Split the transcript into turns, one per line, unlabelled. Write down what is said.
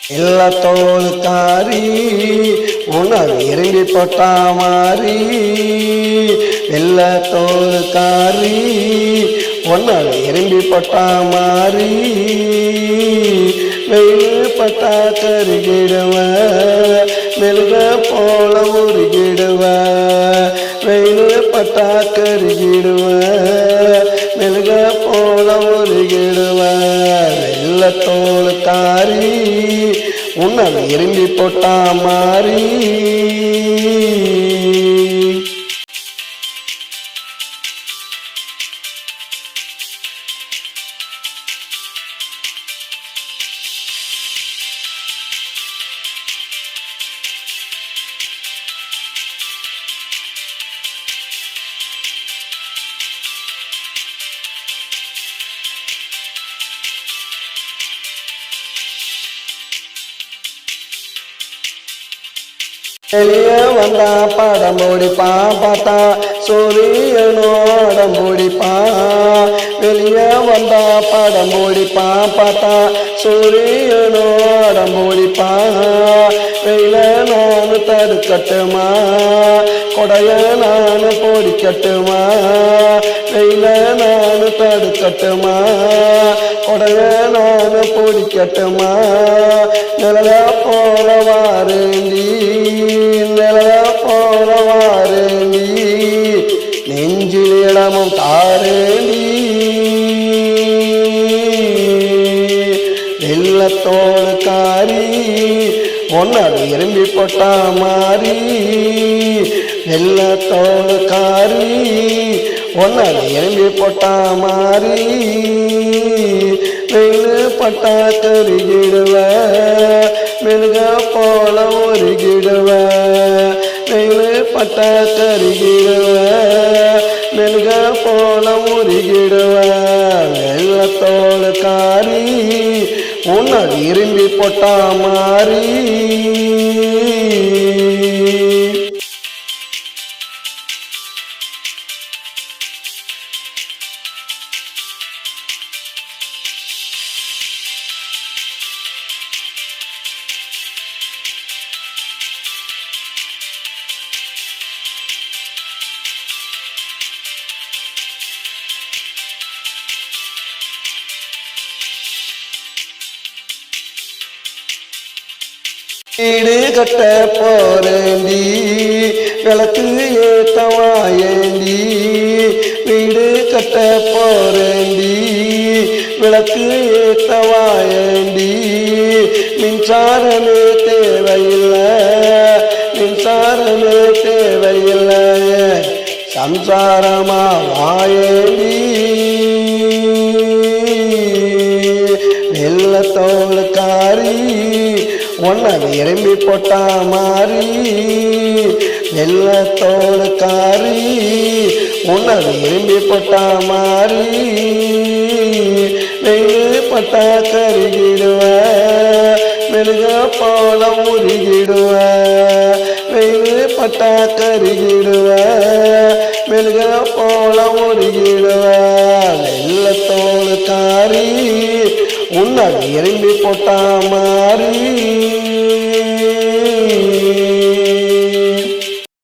எல்லா தோளுக்காரி உணவு எறும்பி போட்டா மாறி எல்லா தோளுக்காரி உணவு எறும்பி போட்டா மாறி வெயில் பட்டா கருகிடுவ மெழுக போல உருகிடுவ வெயில் பட்டா கருகிடுவ மெழுக போல உருகிடுவ வெள்ள தோளுக்காரி உன்னால் எறும்பி போட்டா மாறி வெளியே வந்தா படம் பிடிப்பான் பார்த்தா சூரியனோடம் பிடிப்பான் வெளியே வந்தா படம் பிடிப்பான் பார்த்தா சூரியனோடம் பிடிப்பான் வெயில நான் தடுக்கட்டுமா கொடைய நான் பொடிக்கட்டுமா வெயில நான் தடுக்கட்டுமா கொடைய நான் பொடிக்கட்டுமா நிழல போல வாரேண்டி நிழல போல வாரேண்டி நெஞ்சில் இடமும் தாரேண்டி வெள்ளத்தோளுக்காரி ஒன்னாடு எறும்பி போட்டா மாறி வெள்ளத்தோளுக்காரி ஒன்னாடு எறும்பி போட்டா மாறி வெயில் பட்டா கருகிடுவ மெழுக போல உருகிடுவ வெயில் பட்டா கருகிடுவ மெழுக போல உருகிடுவ வெள்ளத்தோளுக்காரி உன்னால் எறும்பி போட்டா மாறி வீடு கட்ட போறேண்டி விளக்கு ஏத்தவாயேண்டி வீடு கட்ட போறேண்டி விளக்கு ஏத்தவாயேண்டி மின்சாரமே தேவையில்லை மின்சாரமே தேவையில்லை சம்சாரமா வாயேண்டி வெள்ளத்தோளுக்காரி ஒன்னாது எறும்பி போட்டா மாறி வெள்ளத்தோளுக்காரி ஒன்னாது எறும்பி போட்டா மாறி வெயில் பட்டா கருகிடுவ மெழுக போல உருகிடுவ வெயில் பட்டா கருகிடுவ மெழுக போல உருகிடுவ வெள்ளத்தோளுக்காரி உன்னால் எறும்பி போட்டா மாறி